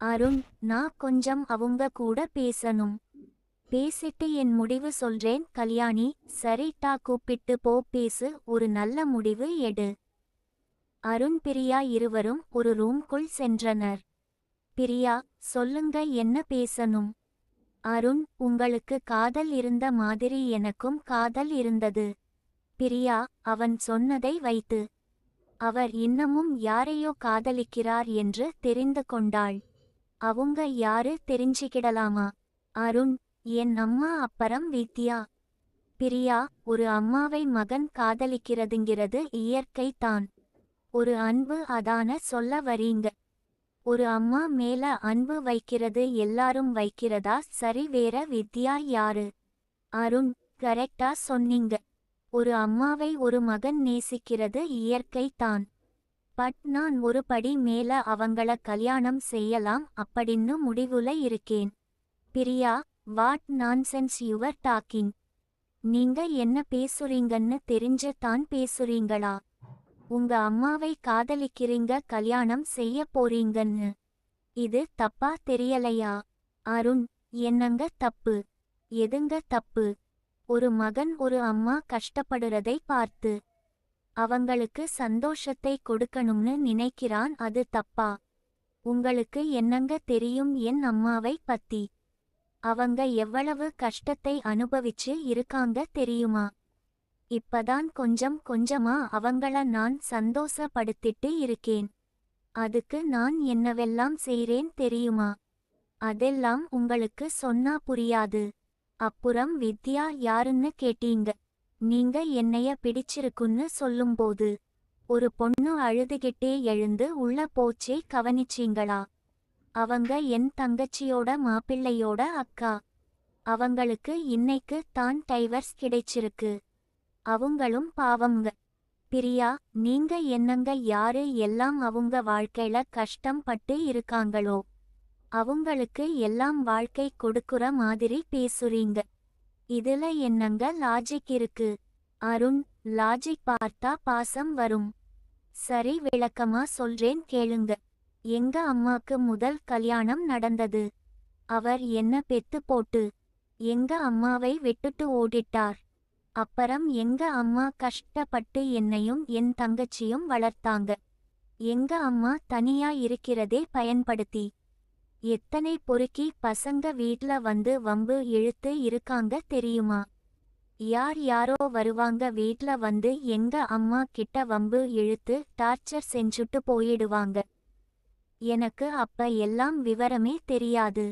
அருண், நான் கொஞ்சம் அவங்க கூட பேசணும். பேசிட்டு என் முடிவு சொல்றேன். கல்யாணி, சரிட்டா, கூப்பிட்டு போ, பேசு, ஒரு நல்ல முடிவு எடு. அருண் பிரியா இருவரும் ஒரு ரூம்குள் சென்றனர். பிரியா, சொல்லுங்க, என்ன பேசணும்? அருண், உங்களுக்கு காதல் இருந்த மாதிரி எனக்கும் காதல் இருந்தது. பிரியா, அவன் சொன்னதை வைத்து அவர் இன்னமும் யாரையோ காதலிக்கிறார் என்று தெரிந்து கொண்டாள். அவங்க யாரு தெரிஞ்சுக்கிடலாமா? அருண், என் அம்மா, அப்புறம் வித்யா. பிரியா, ஒரு அம்மாவை மகன் காதலிக்கிறதுங்கிறது இயற்கை தான். ஒரு அன்பு, அதான சொல்ல வரீங்க? ஒரு அம்மா மேல அன்பு வைக்கிறது எல்லாரும் வைக்கிறதா? சரி, வேற வித்யா யாரு? அருண், கரெக்டா சொன்னீங்க. ஒரு அம்மாவை ஒரு மகன் நேசிக்கிறது இயற்கை தான். பட் நான் ஒரு படி மேல அவங்கள கல்யாணம் செய்யலாம் அப்படின்னு முடிவுல இருக்கேன். Priya, what nonsense your docking? நீங்க என்ன பேசுறீங்கன்னு தெரிஞ்சு தான் பேசுறீங்களா? உங்க அம்மாவை காதலிக்கிறீங்க, கல்யாணம் செய்ய போறீங்கன்னு. இது தப்பா தெரியலையா? அருண், என்னங்க தப்பு? எதுங்க தப்பு? ஒரு மகன் ஒரு அம்மா கஷ்டப்படுறதை பார்த்து அவங்களுக்கு சந்தோஷத்தை கொடுக்கணும்னு நினைக்கிறான், அது தப்பா? உங்களுக்கு என்னங்க தெரியும் என் அம்மாவை பத்தி? அவங்க எவ்வளவு கஷ்டத்தை அனுபவிச்சு இருக்காங்க தெரியுமா? இப்பதான் கொஞ்சம் கொஞ்சமா அவங்கள நான் சந்தோஷப்படுத்திட்டு இருக்கேன். அதுக்கு நான் என்னவெல்லாம் செய்றேன் தெரியுமா? அதெல்லாம் உங்களுக்கு சொன்னா புரியாது. அப்புறம் வித்யா யாருன்னு கேட்டீங்க. நீங்க என்னைய பிடிச்சிருக்குன்னு சொல்லும்போது ஒரு பொண்ணு அழுதுகிட்டே எழுந்து உள்ள போச்சே, கவனிச்சீங்களா? அவங்க என் தங்கச்சியோட மாப்பிள்ளையோட அக்கா. அவங்களுக்கு இன்னைக்கு தான் டைவர்ஸ் கிடைச்சிருக்கு. அவங்களும் பாவம்ங்க. பிரியா, நீங்க என்னங்க யாரு எல்லாம் அவங்க வாழ்க்கையில கஷ்டம் பட்டு இருக்காங்களோ அவங்களுக்கு எல்லாம் வாழ்க்கை கொடுக்குற மாதிரி பேசுறீங்க. இதுல என்னங்க லாஜிக் இருக்கு? அருண், லாஜிக் பார்த்தா பாசம் வரும். சரி, விளக்கமா சொல்றேன் கேளுங்க. எங்க அம்மாக்கு முதல் கல்யாணம் நடந்தது. அவர் என்ன பெத்து போட்டு எங்க அம்மாவை விட்டுட்டு ஓடிட்டார். அப்புறம் எங்க அம்மா கஷ்டப்பட்டு என்னையும் என் தங்கச்சியும் வளர்த்தாங்க. எங்க அம்மா தனியா இருக்கிறதே பயன்படுத்தி எத்தனை பொறுக்கி பசங்க வீட்ல வந்து வம்பு இழுத்து இருக்காங்க தெரியுமா? யார் யாரோ வருவாங்க வீட்ல வந்து எங்க அம்மா கிட்ட வம்பு இழுத்து டார்ச்சர் செஞ்சுட்டு போயிடுவாங்க. எனக்கு அப்ப எல்லாம் விவரமே தெரியாது.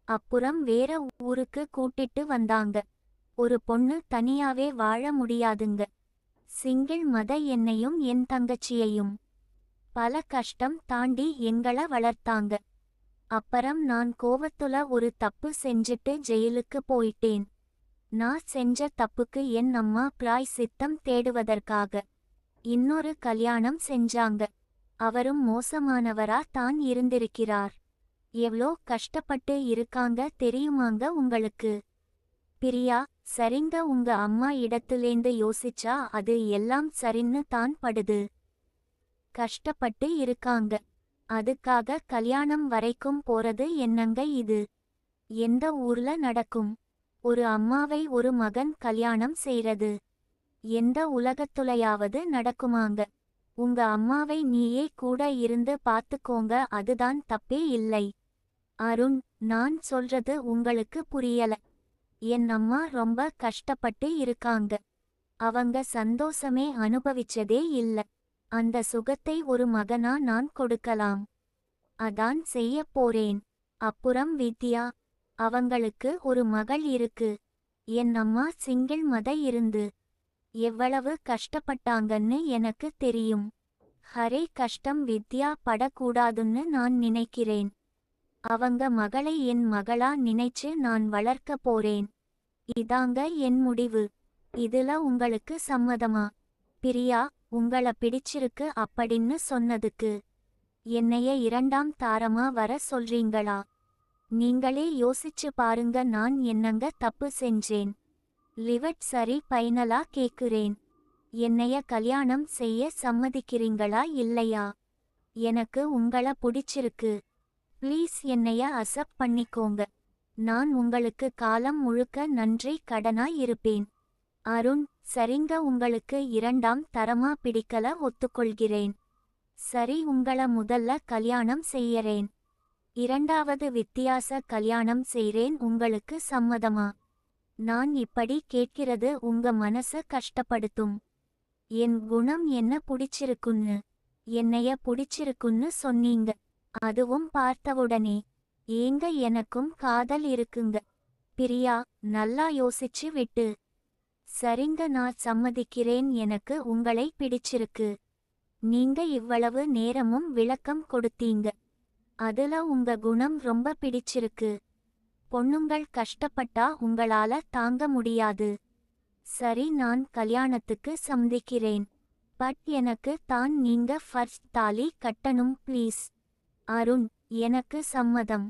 அப்புறம் வேற ஊருக்கு கூட்டிட்டு வந்தாங்க. ஒரு பொண்ணு தனியாவே வாழ முடியாதுங்க. சிங்கிள் மத என்னையும் என் தங்கச்சியையும் பல கஷ்டம் தாண்டி எங்கள வளர்த்தாங்க. அப்புறம் நான் கோவத்துல ஒரு தப்பு செஞ்சுட்டு ஜெயிலுக்கு போயிட்டேன். நான் செஞ்ச தப்புக்கு என் அம்மா பிராய்சித்தம் தேடுவதற்காக இன்னொரு கல்யாணம் செஞ்சாங்க. அவரும் மோசமானவரா தான் இருந்திருக்கிறார். எவ்ளோ கஷ்டப்பட்டு இருக்காங்க தெரியுமாங்க உங்களுக்கு? பிரியா, சரிங்க, உங்க அம்மா இடத்துலேந்து யோசிச்சா அது எல்லாம் சரின்னு தான் படுது. கஷ்டப்பட்டு இருக்காங்க. அதுக்காக கல்யாணம் வரைக்கும் போறது என்னங்க இது? எந்த ஊர்ல நடக்கும்? ஒரு அம்மாவை ஒரு மகன் கல்யாணம் செய்றது எந்த உலகத்துலையாவது நடக்குமாங்க? உங்க அம்மாவை நீயே கூட இருந்து பார்த்துக்கோங்க, அதுதான் தப்பே இல்லை. அருண், நான் சொல்றது உங்களுக்கு புரியல. என் அம்மா ரொம்ப கஷ்டப்பட்டு இருக்காங்க. அவங்க சந்தோஷமே அனுபவிச்சதே இல்ல. அந்த சுகத்தை ஒரு மகனா நான் கொடுக்கலாம். அதான் செய்ய போறேன். அப்புறம் வித்யா, அவங்களுக்கு ஒரு மகள் இருக்கு. என் அம்மா சிங்கிள் மத இருந்து எவ்வளவு கஷ்டப்பட்டாங்கன்னு எனக்கு தெரியும். ஹரே கஷ்டம் வித்யா படக்கூடாதுன்னு நான் நினைக்கிறேன். அவங்க மகளை என் மகளா நினைச்சு நான் வளர்க்க போறேன். இதாங்க என் முடிவு. இதுல உங்களுக்கு சம்மதமா? பிரியா, உங்கள பிடிச்சிருக்கு அப்படின்னு சொன்னதுக்கு என்னைய இரண்டாம் தாரமா வர சொல்றீங்களா? நீங்களே யோசிச்சு பாருங்க, நான் என்னங்க தப்பு செஞ்சேன்? லிவட் சரி, பைனலா கேக்குறேன். என்னைய கல்யாணம் செய்ய சம்மதிக்கிறீங்களா இல்லையா? எனக்கு உங்கள பிடிச்சிருக்கு. ப்ளீஸ் என்னைய அசப்ட் பண்ணிக்கோங்க. நான் உங்களுக்கு காலம் முழுக்க நன்றி கடனாய் இருப்பேன். அருண்: சரிங்க, உங்களுக்கு இரண்டாம் தரமா பிடிக்கல, ஒத்துக்கொள்கிறேன். சரி, உங்கள முதல்ல கல்யாணம் செய்யறேன். இரண்டாவது வித்தியாச கல்யாணம் செய்றேன், உங்களுக்கு சம்மதமா? நான் இப்படி கேட்கிறது உங்க மனச கஷ்டப்படுத்தும். என் குணம் என்ன புடிச்சிருக்குன்னு, என்னைய புடிச்சிருக்குன்னு சொன்னீங்க. அதுவும் பார்த்தவுடனே. ஏங்க, எனக்கும் காதல் இருக்குங்க. பிரியா: நல்லா யோசிச்சு விட்டு. சரிங்க, நான் சம்மதிக்கிறேன், எனக்கு உங்களை பிடிச்சிருக்கு. நீங்க இவ்வளவு நேரமும் விளக்கம் கொடுத்தீங்க. அதுல உங்க குணம் ரொம்ப பிடிச்சிருக்கு. பொண்ணுங்கள் கஷ்டப்பட்டா உங்களால தாங்க முடியாது. சரி, நான் கல்யாணத்துக்கு சம்மதிக்கிறேன். பட் எனக்கு தான் நீங்க ஃபர்ஸ்ட் தாலி கட்டணும் ப்ளீஸ். அருண்: எனக்கு சம்மதம்.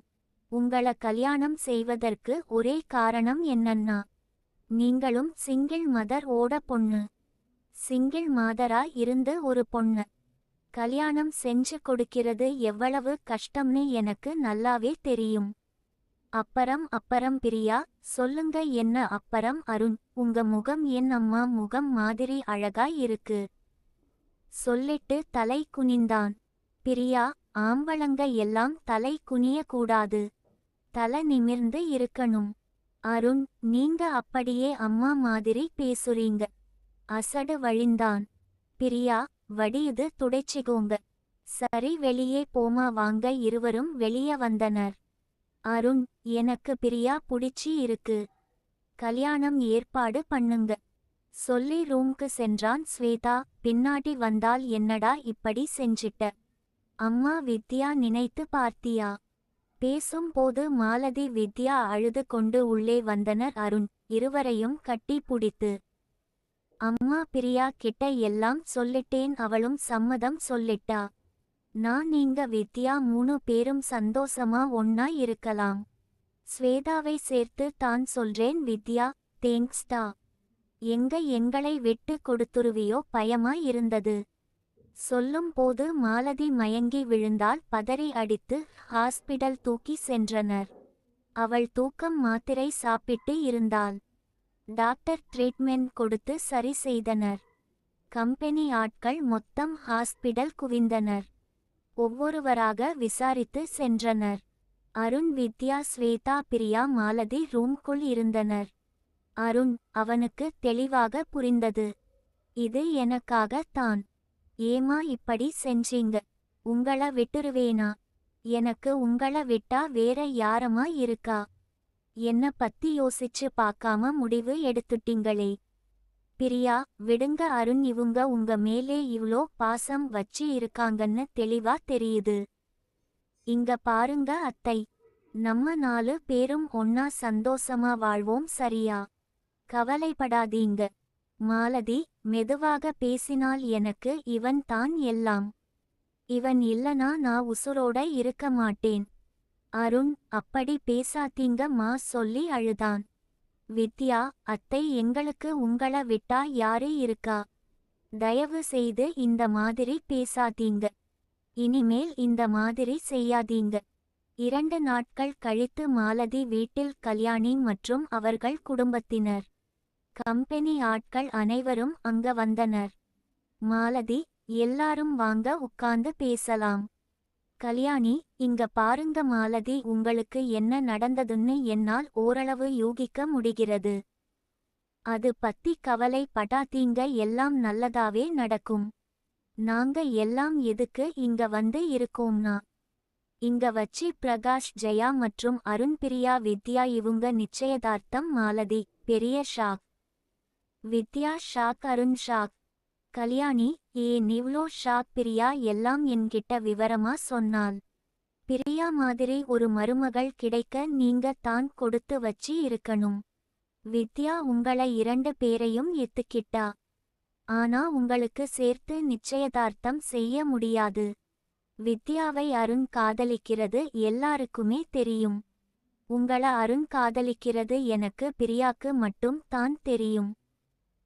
உங்கள கல்யாணம் செய்வதற்கு ஒரே காரணம் என்னன்னா, நீங்களும் சிங்கிள் மதர் ஓட பொண்ணு. சிங்கிள் மாதரா இருந்து ஒரு பொண்ண கல்யாணம் செஞ்சு கொடுக்கிறது எவ்வளவு கஷ்டம்னு எனக்கு நல்லாவே தெரியும். அப்புறம் பிரியா: சொல்லுங்க, என்ன அப்புறம்? அருண்: உங்க முகம் என் அம்மா முகம் மாதிரி அழகாய் இருக்கு. சொல்லிட்டு தலை குனிந்தான். பிரியா: ஆம்பளங்க எல்லாம் தலை குனிய கூடாது, தலை நிமிர்ந்து இருக்கணும். அருண்: நீங்க அப்படியே அம்மா மாதிரி பேசுறீங்க. அசடு வழிந்தான். பிரியா: வடியுது, துடைச்சிக்கோங்க. சரி, வெளியே போமா வாங்க. இருவரும் வெளியே வந்தனர். அருண்: எனக்கு பிரியா புடிச்சி இருக்கு, கல்யாணம் ஏற்பாடு பண்ணுங்க சொல்லி ரூம்க்கு சென்றான். ஸ்வேதா பின்னாடி வந்தால், என்னடா இப்படி செஞ்சிட்ட அம்மா? வித்யா நினைத்து பார்த்தியா? பேசும் போது மாலதி வித்யா அழுது கொண்டு உள்ளே வந்தனர். அருண் இருவரையும் கட்டி பிடித்து, அம்மா, பிரியா கிட்ட எல்லாம் சொல்லிட்டேன், அவளும் சம்மதம் சொல்லிட்டா. நீங்க வித்யா 3 பேரும் சந்தோஷமா ஒன்னா இருக்கலாம். ஸ்வேதாவை சேர்த்து தான் சொல்றேன். வித்யா: தேங்க்ஸ்டா. எங்களை விட்டு கொடுத்துருவியோ பயமா இருந்தது. சொல்லும் போது மாலதி மயங்கி விழுந்தால். பதறி அடித்து ஹாஸ்பிடல் தூக்கி சென்றனர். அவள் தூக்கம் மாத்திரை சாப்பிட்டு இருந்தாள். டாக்டர் ட்ரீட்மெண்ட் கொடுத்து சரி செய்தனர். கம்பெனி ஆட்கள் மொத்தம் ஹாஸ்பிடல் குவிந்தனர். ஒவ்வொருவராக விசாரித்து சென்றனர். அருண், வித்யா, ஸ்வேதா, பிரியா, மாலதி ரூம்குள் இருந்தனர். அருண்: அவனுக்கு தெளிவாக புரிந்தது. இது எனக்காக தான். ஏமா இப்படி செஞ்சீங்க? உங்கள விட்டுருவேனா? எனக்கு உங்கள விட்டா வேற யாரமா இருக்கா? என்ன பத்தி யோசிச்சு பார்க்காம முடிவு எடுத்துட்டீங்களே. பிரியா: விடுங்க அருண், இவுங்க உங்க மேலே இவ்ளோ பாசம் வச்சு இருக்காங்கன்னு தெளிவா தெரியுது. இங்க பாருங்க அத்தை, நம்ம 4 பேரும் ஒன்னா சந்தோஷமா வாழ்வோம், சரியா? கவலைப்படாதீங்க. மாலதி மெதுவாக பேசினால், எனக்கு இவன் தான் எல்லாம். இவன் இல்லனா நான் உசுரோட இருக்க மாட்டேன். அருண்: அப்படி பேசாதீங்க மா சொல்லி அழுதான். வித்யா: அத்தை, எங்களுக்கு உங்கள விட்டா யாரு இருக்கா? தயவு செய்து இந்த மாதிரி பேசாதீங்க. இனிமேல் இந்த மாதிரி செய்யாதீங்க. 2 நாட்கள் கழித்து மாலதி வீட்டில் கல்யாணி மற்றும் அவர்கள் குடும்பத்தினர், கம்பெனி ஆட்கள் அனைவரும் அங்க வந்தனர். மாலதி: எல்லாரும் வாங்க, உட்கார்ந்து பேசலாம். கல்யாணி: இங்க பாருங்க மாலதி, உங்களுக்கு என்ன நடந்ததுன்னு என்னால் ஓரளவு யூகிக்க முடிகிறது. அது பத்தி கவலை படாதீங்க, எல்லாம் நல்லதாவே நடக்கும். நாங்க எல்லாம் எதுக்கு இங்க வந்து இருக்கோம்னா, இங்க வச்சி பிரகாஷ், ஜெயா மற்றும் அருண், பிரியா, வித்யா இவுங்க நிச்சயதார்த்தம். மாலதி: பெரிய ஷாக். வித்யா ஷாக், அருண் ஷாக். கல்யாணி: ஏன் இவ்ளோ ஷாக்? பிரியா எல்லாம் என்கிட்ட விவரமா சொன்னாள். பிரியா மாதிரி ஒரு மருமகள் கிடைக்க நீங்க தான் கொடுத்து வச்சி இருக்கணும். வித்யா உங்களை 2 பேரையும் ஏத்துக்கிட்டா. ஆனா உங்களுக்கு சேர்த்து நிச்சயதார்த்தம் செய்ய முடியாது. வித்யாவை அருண் காதலிக்கிறது எல்லாருக்குமே தெரியும். உங்கள அருண் காதலிக்கிறது எனக்கு, பிரியாக்கு மட்டும் தான் தெரியும்.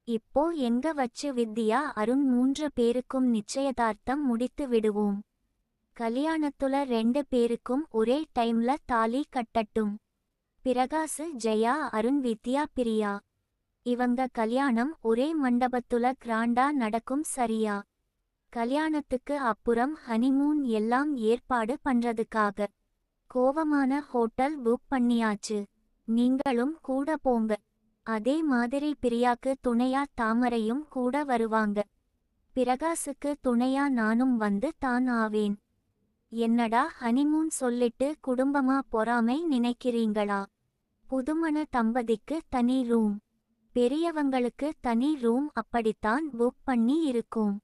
இப்போ எங்க வச்சு வித்யா, அருண் 3 பேருக்கும் நிச்சயதார்த்தம் முடித்து விடுவோம். கல்யாணத்துல 2 பேருக்கும் ஒரே டைம்ல தாலி கட்டட்டும். பிரகாசு, ஜெயா, அருண், வித்யா, பிரியா. இவங்க கல்யாணம் ஒரே மண்டபத்துல கிராண்டா நடக்கும், சரியா? கல்யாணத்துக்கு அப்புறம் ஹனிமூன் எல்லாம் ஏற்பாடு பண்றதுக்காக கோவமான ஹோட்டல் புக் பண்ணியாச்சு. நீங்களும் கூட போங்க. அதே மாதிரி பிரியாக்கு துணையா தாமரையும் கூட வருவாங்க. பிரகாசுக்கு துணையா நானும் வந்து தான் ஆவேன். என்னடா ஹனிமூன் சொல்லிட்டு குடும்பமா பொறாமை நினைக்கிறீங்களா? புதுமண தம்பதிக்கு தனி ரூம், பெரியவங்களுக்கு தனி ரூம் அப்படித்தான் புக் பண்ணி இருக்கும்.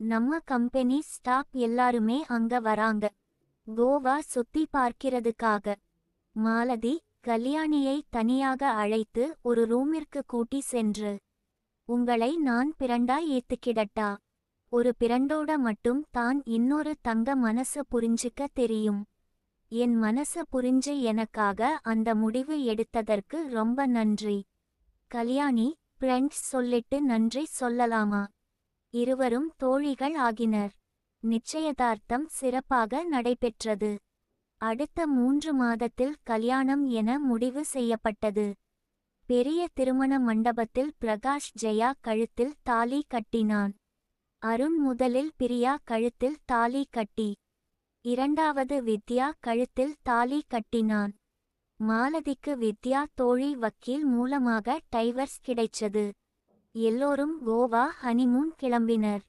நம்ம கம்பெனி ஸ்டாப் எல்லாருமே அங்க வராங்க, கோவா சுத்தி பார்க்கிறதுக்காக. மாலதி கல்யாணியை தனியாக அழைத்து ஒரு ரூமிற்கு கூட்டி சென்று, உங்களை நான் பிரண்டா ஏத்துக்கிடட்டா? ஒரு பிரண்டோட மட்டும் தான் இன்னொரு தங்க மனசு புரிஞ்சுக்க தெரியும். என் மனசு புரிஞ்சு எனக்காக அந்த முடிவு எடுத்ததற்கு ரொம்ப நன்றி. கல்யாணி, ஃப்ரெண்ட்ஸ் சொல்லிட்டு நன்றி சொல்லலாமா? இருவரும் தோழிகள் ஆகினர். நிச்சயதார்த்தம் சிறப்பாக நடைபெற்றது. அடுத்த 3 மாதத்தில் கல்யாணம் என முடிவு செய்யப்பட்டது. பெரிய திருமண மண்டபத்தில் பிரகாஷ் ஜெயா கழுத்தில் தாலி கட்டினான். அருண் முதலில் பிரியா கழுத்தில் தாலி கட்டி, இரண்டாவது வித்யா கழுத்தில் தாலி கட்டினான். மாலதிக்கு வித்யா தோழி வக்கீல் மூலமாக டைவர்ஸ் கிடைச்சது. எல்லோரும் கோவா ஹனிமூன் கிளம்பினர்.